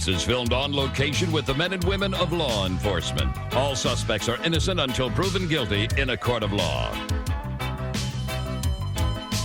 case is filmed on location with the men and women of law enforcement. All suspects are innocent until proven guilty in a court of law.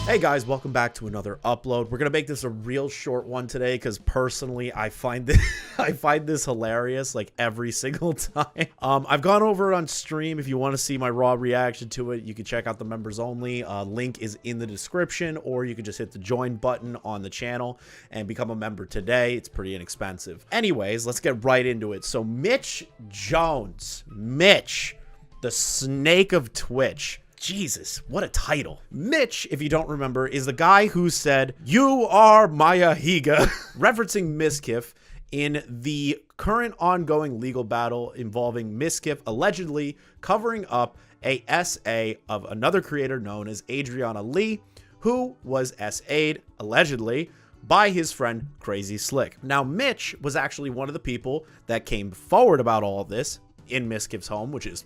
Hey guys, welcome back to another upload. We're gonna make this a real short one today because personally I find this hilarious like every single time. I've gone over it on stream. If you want to see my raw reaction to it, you can check out the members only. Link is in the description, or you can just hit the join button on the channel and become a member today. It's pretty inexpensive. Anyways, let's get right into it. So Mitch Jones, Mitch, the snake of Twitch. Jesus, what a title. Mitch, if you don't remember, is the guy who said, "You are Maya Higa," referencing Mizkif in the current ongoing legal battle involving Mizkif allegedly covering up a SA of another creator known as Adriana Lee, who was SA'd, allegedly, by his friend Crazy Slick. Now, Mitch was actually one of the people that came forward about all of this in Mizkif's home, which is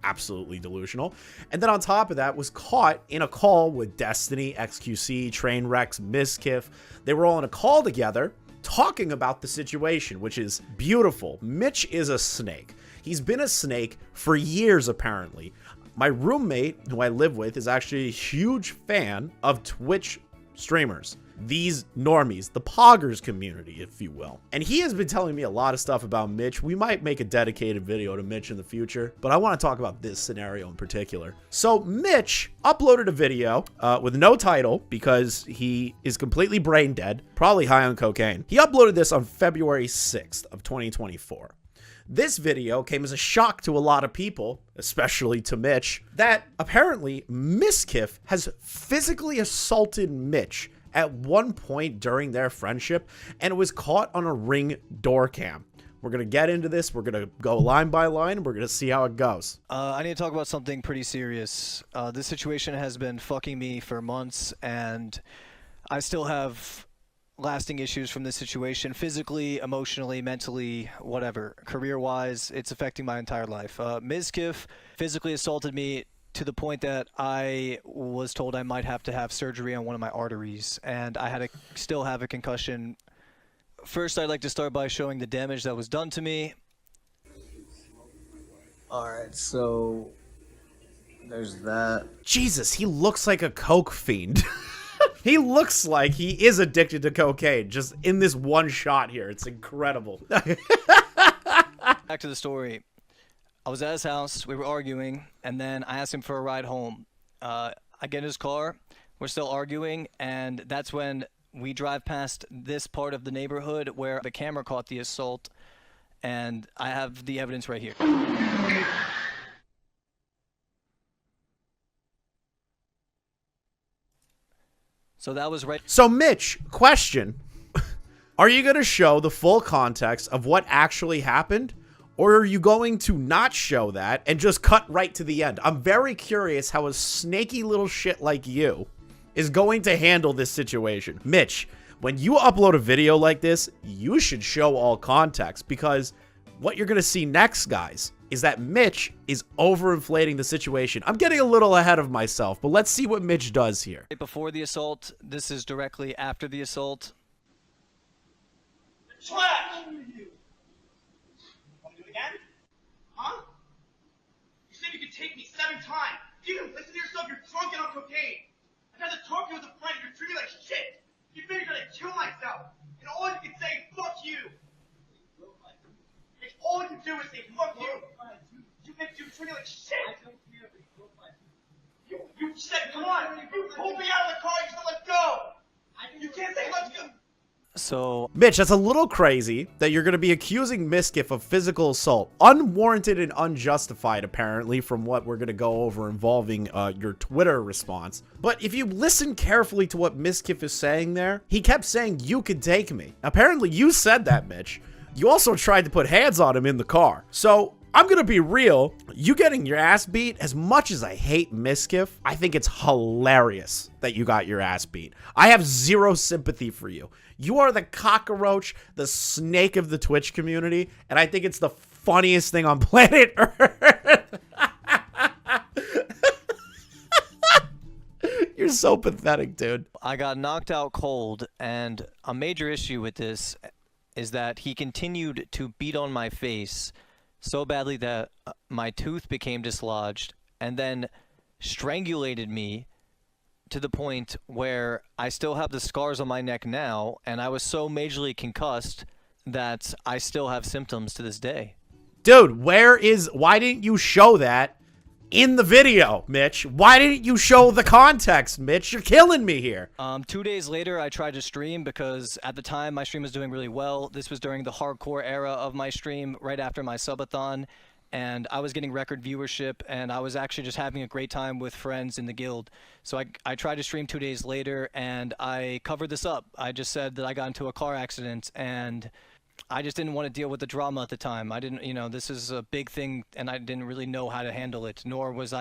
absolutely delusional. And then on top of that was caught in a call with Destiny, XQC, Trainwrecks, Mizkif. They were all in a call together talking about the situation, which is beautiful. Mitch is a snake. He's been a snake for years, apparently. My roommate, who I live with, is actually a huge fan of Twitch streamers. These normies, the poggers community, if you will. And he has been telling me a lot of stuff about Mitch. We might make a dedicated video to Mitch in the future, but I want to talk about this scenario in particular. So Mitch uploaded a video with no title because he is completely brain dead, probably high on cocaine. He uploaded this on February 6th of 2024. This video came as a shock to a lot of people, especially to Mitch, that apparently Mizkif has physically assaulted Mitch at one point during their friendship, and it was caught on a Ring door cam. We're going to get into this. We're going to go line by line. We're going to see how it goes. I need to talk about something pretty serious. This situation has been fucking me for months, and I still have lasting issues from this situation. Physically, emotionally, mentally, whatever. Career-wise, it's affecting my entire life. Mizkif physically assaulted me to the point that I was told I might have to have surgery on one of my arteries, and I had to still have a concussion. First, I'd like to start by showing the damage that was done to me. Alright, so there's that. Jesus, he looks like a coke fiend. He looks like he is addicted to cocaine, just in this one shot here. It's incredible. Back to the story. I was at his house, we were arguing, and then I asked him for a ride home. I get in his car, we're still arguing, and that's when we drive past this part of the neighborhood where the camera caught the assault, and I have the evidence right here. So that was right. So Mitch, question. Are you going to show the full context of what actually happened? Or are you going to not show that and just cut right to the end? I'm very curious how a snaky little shit like you is going to handle this situation. Mitch, when you upload a video like this, you should show all context, because what you're going to see next, guys, is that Mitch is overinflating the situation. I'm getting a little ahead of myself, but let's see what Mitch does here. Before the assault, this is directly after the assault. Trash! Huh? You said you could take me 7 times. You didn't listen to yourself, you're drunk and on cocaine. I tried to talk to you as a friend, you're treating me like shit. You think you're gonna kill myself. And all you can say is fuck you. It's all you do is say fuck you. You treat me like shit. You said, come on. You pulled me out of the car, you said let's go. You can't say let's go. So, Mitch, that's a little crazy that you're going to be accusing Mizkif of physical assault. Unwarranted and unjustified, apparently, from what we're going to go over involving your Twitter response. But if you listen carefully to what Mizkif is saying there, he kept saying, "You can take me." Apparently, you said that, Mitch. You also tried to put hands on him in the car. So, I'm going to be real. You getting your ass beat, as much as I hate Mizkif, I think it's hilarious that you got your ass beat. I have zero sympathy for you. You are the cockroach, the snake of the Twitch community, and I think it's the funniest thing on planet Earth. You're so pathetic, dude. I got knocked out cold, and a major issue with this is that he continued to beat on my face so badly that my tooth became dislodged, and then strangulated me to the point where I still have the scars on my neck now, and I was so majorly concussed that I still have symptoms to this day. Dude, why didn't you show that in the video, Mitch? Why didn't you show the context, Mitch? You're killing me here. 2 days later, I tried to stream because at the time my stream was doing really well. This was during the hardcore era of my stream, right after my subathon, and I was getting record viewership, and I was actually just having a great time with friends in the guild. So I tried to stream 2 days later, and I covered this up. I just said that I got into a car accident, and I just didn't want to deal with the drama at the time. I didn't, this is a big thing, and I didn't really know how to handle it, nor was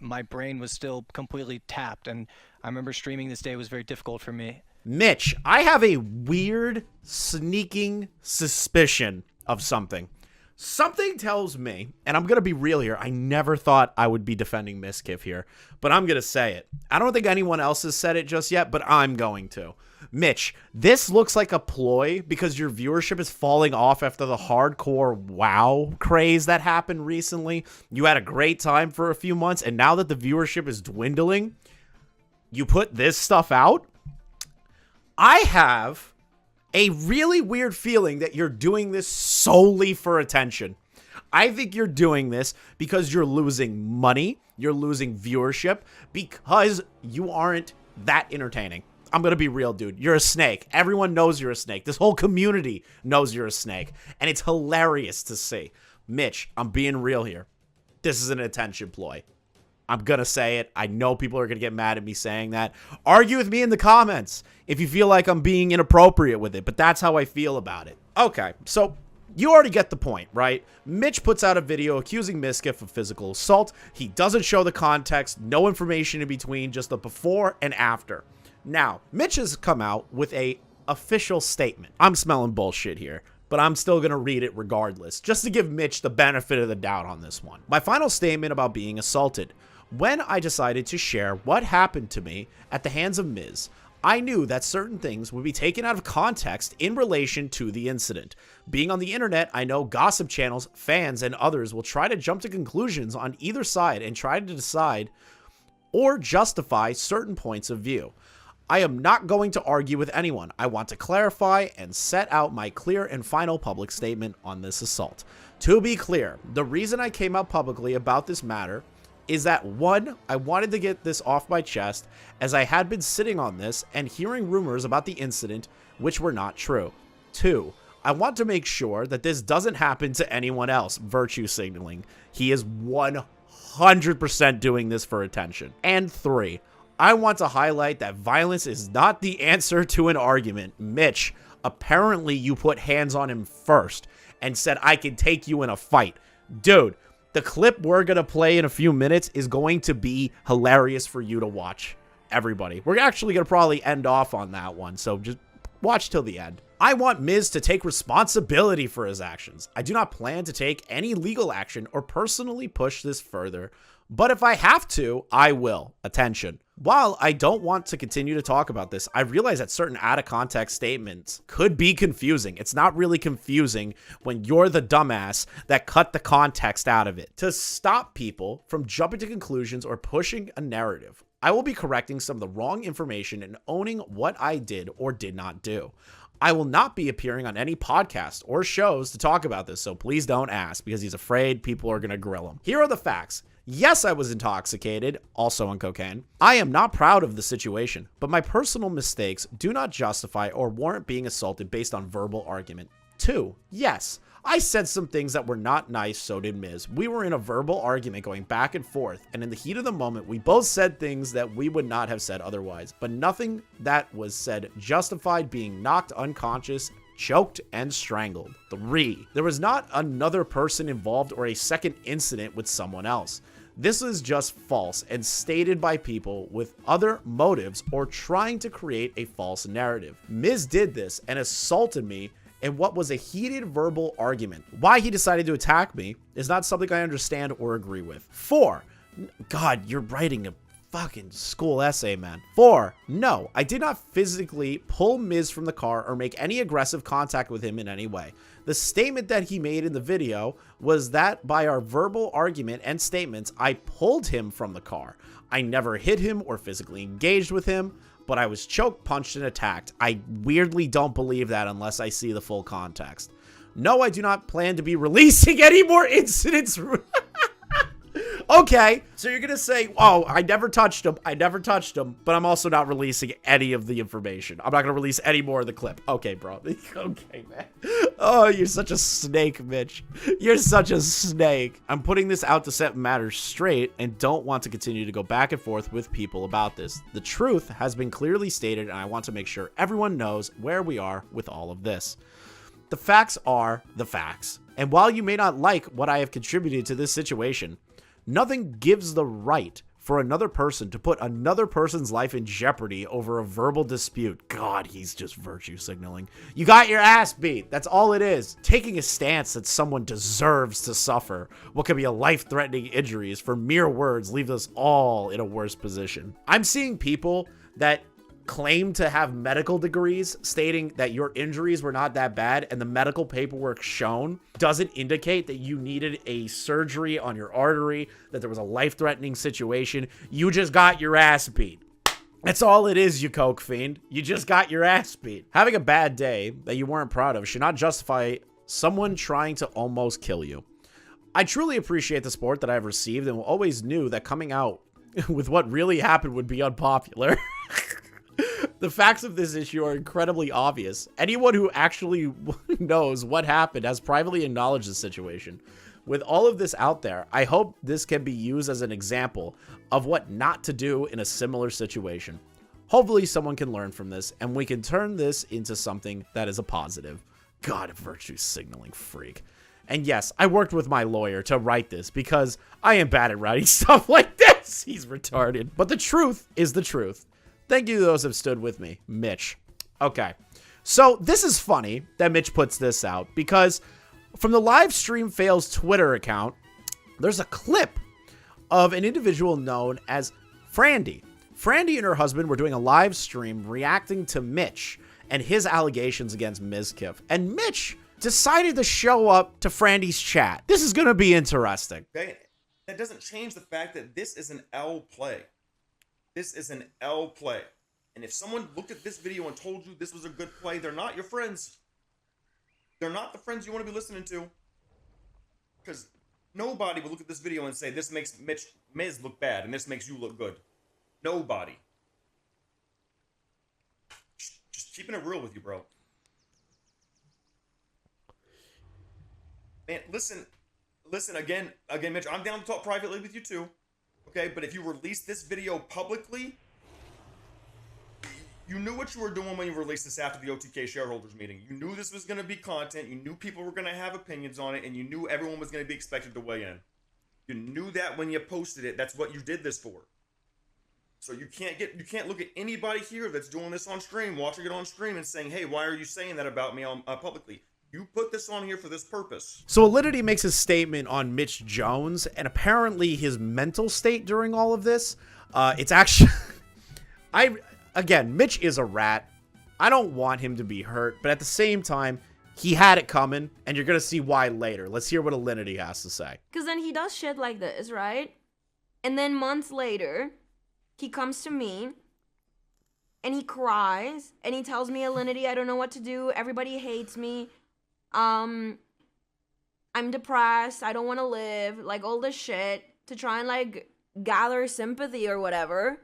my brain was still completely tapped, and I remember streaming this day was very difficult for me. Mitch, I have a weird, sneaking suspicion of something. Something tells me, and I'm going to be real here, I never thought I would be defending Mizkif here, but I'm going to say it. I don't think anyone else has said it just yet, but I'm going to. Mitch, this looks like a ploy because your viewership is falling off after the hardcore WoW craze that happened recently. You had a great time for a few months, and now that the viewership is dwindling, you put this stuff out? I have a really weird feeling that you're doing this solely for attention. I think you're doing this because you're losing money, you're losing viewership, because you aren't that entertaining. I'm going to be real, dude. You're a snake. Everyone knows you're a snake. This whole community knows you're a snake, and it's hilarious to see. Mitch, I'm being real here. This is an attention ploy. I'm going to say it. I know people are going to get mad at me saying that. Argue with me in the comments if you feel like I'm being inappropriate with it, but that's how I feel about it. Okay, so you already get the point, right? Mitch puts out a video accusing Mizkif of physical assault. He doesn't show the context, no information in between, just the before and after. Now, Mitch has come out with a official statement. I'm smelling bullshit here, but I'm still going to read it regardless, just to give Mitch the benefit of the doubt on this one. My final statement about being assaulted. When I decided to share what happened to me at the hands of Miz, I knew that certain things would be taken out of context in relation to the incident. Being on the internet, I know gossip channels, fans, and others will try to jump to conclusions on either side and try to decide or justify certain points of view. I am not going to argue with anyone. I want to clarify and set out my clear and final public statement on this assault. To be clear, the reason I came out publicly about this matter is that, one, I wanted to get this off my chest as I had been sitting on this and hearing rumors about the incident which were not true. Two, I want to make sure that this doesn't happen to anyone else, virtue signaling. He is 100% doing this for attention. And three, I want to highlight that violence is not the answer to an argument. Mitch, apparently you put hands on him first and said, I can take you in a fight. Dude, the clip we're going to play in a few minutes is going to be hilarious for you to watch, everybody. We're actually going to probably end off on that one, so just watch till the end. I want Miz to take responsibility for his actions. I do not plan to take any legal action or personally push this further, but if I have to, I will. Attention. While I don't want to continue to talk about this, I realize that certain out-of-context statements could be confusing. It's not really confusing when you're the dumbass that cut the context out of it. To stop people from jumping to conclusions or pushing a narrative, I will be correcting some of the wrong information and owning what I did or did not do. I will not be appearing on any podcast or shows to talk about this, so please don't ask because he's afraid people are going to grill him. Here are the facts. Yes, I was intoxicated, also on cocaine. I am not proud of the situation, but my personal mistakes do not justify or warrant being assaulted based on verbal argument. 2. Yes, I said some things that were not nice, so did Miz. We were in a verbal argument going back and forth, and in the heat of the moment, we both said things that we would not have said otherwise, but nothing that was said justified being knocked unconscious, choked, and strangled. 3. There was not another person involved or a second incident with someone else. This is just false and stated by people with other motives or trying to create a false narrative. Miz did this and assaulted me in what was a heated verbal argument. Why he decided to attack me is not something I understand or agree with. 4. God, you're writing a Fucking school essay, man. 4. No, I did not physically pull Miz from the car or make any aggressive contact with him in any way. The statement that he made in the video was that by our verbal argument and statements, I pulled him from the car. I never hit him or physically engaged with him, but I was choked, punched, and attacked. I weirdly don't believe that unless I see the full context. No, I do not plan to be releasing any more incidents. Okay, so you're going to say, oh, I never touched him, but I'm also not releasing any of the information. I'm not going to release any more of the clip. Okay, bro. Okay, man. Oh, you're such a snake, Mitch. You're such a snake. I'm putting this out to set matters straight and don't want to continue to go back and forth with people about this. The truth has been clearly stated, and I want to make sure everyone knows where we are with all of this. The facts are the facts, and while you may not like what I have contributed to this situation, nothing gives the right for another person to put another person's life in jeopardy over a verbal dispute. God, he's just virtue signaling. You got your ass beat. That's all it is. Taking a stance that someone deserves to suffer what could be a life-threatening injuries for mere words leaves us all in a worse position. I'm seeing people that claim to have medical degrees stating that your injuries were not that bad, and the medical paperwork shown doesn't indicate that you needed a surgery on your artery, that there was a life-threatening situation. You just got your ass beat. That's all it is, you coke fiend. You just got your ass beat. Having a bad day that you weren't proud of should not justify someone trying to almost kill you. I truly appreciate the support that I've received and always knew that coming out with what really happened would be unpopular. The facts of this issue are incredibly obvious. Anyone who actually knows what happened has privately acknowledged the situation. With all of this out there, I hope this can be used as an example of what not to do in a similar situation. Hopefully someone can learn from this and we can turn this into something that is a positive. God, a virtue signaling freak. And yes, I worked with my lawyer to write this because I am bad at writing stuff like this. He's retarded. But the truth is the truth. Thank you to those who have stood with me. Mitch. Okay. So this is funny that Mitch puts this out because from the live stream fails Twitter account, there's a clip of an individual known as Frandy. Frandy and her husband were doing a live stream reacting to Mitch and his allegations against Mizkif. And Mitch decided to show up to Frandy's chat. This is going to be interesting. Okay? That doesn't change the fact that this is an L play. This is an L play. And if someone looked at this video and told you this was a good play, they're not your friends. They're not the friends you want to be listening to. Because nobody will look at this video and say, this makes Miz look bad and this makes you look good. Nobody. Just keeping it real with you, bro. Man, listen, again, Mitch, I'm down to talk privately with you too. Okay, but if you release this video publicly, you knew what you were doing when you released this after the OTK shareholders meeting. You knew this was going to be content. You knew people were going to have opinions on it, and you knew everyone was going to be expected to weigh in. You knew that when you posted it. That's what you did this for. So you can't look at anybody here that's doing this on stream, watching it on stream, and saying, "Hey, why are you saying that about me publicly?" You put this on here for this purpose. So Alinity makes a statement on Mitch Jones and apparently his mental state during all of this. It's actually, again, Mitch is a rat. I don't want him to be hurt, but at the same time, he had it coming, and you're going to see why later. Let's hear what Alinity has to say. Because then he does shit like this, right? And then months later, he comes to me, and he cries, and he tells me, Alinity, I don't know what to do. Everybody hates me. I'm depressed, I don't want to live, like all this shit to try and like gather sympathy or whatever,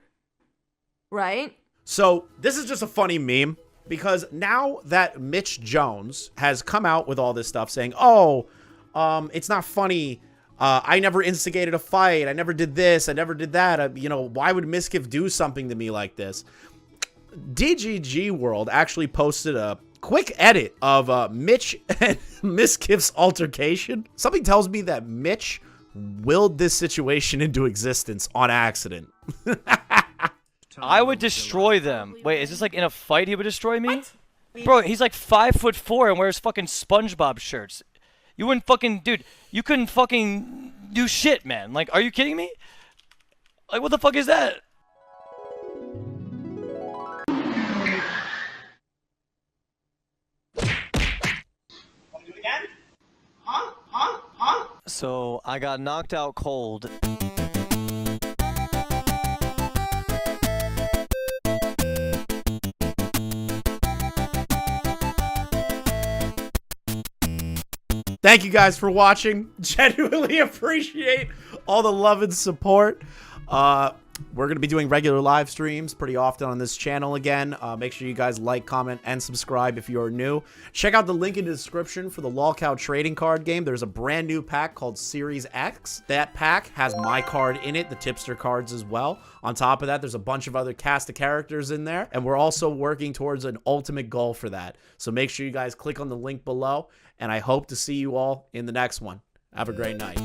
right? So this is just a funny meme because now that Mitch Jones has come out with all this stuff saying, oh, it's not funny, I never instigated a fight, I never did this, I never did that, you know, why would Mizkif do something to me like this? DGG World actually posted a quick edit of Mitch and Mizkif's altercation. Something tells me that Mitch willed this situation into existence on accident. I would destroy them. Wait, is this like in a fight he would destroy me? What? Bro, he's like 5'4" and wears fucking SpongeBob shirts. You wouldn't fucking, dude, you couldn't fucking do shit, man. Like, are you kidding me? Like, what the fuck is that? So I got knocked out cold. Thank you guys for watching. Genuinely appreciate all the love and support. We're going to be doing regular live streams pretty often on this channel again. Make sure you guys like, comment, and subscribe if you're new. Check out the link in the description for the Lolcow trading card game. There's a brand new pack called Series X. That pack has my card in it, the tipster cards as well. On top of that, there's a bunch of other cast of characters in there. And we're also working towards an ultimate goal for that. So make sure you guys click on the link below. And I hope to see you all in the next one. Have a great night.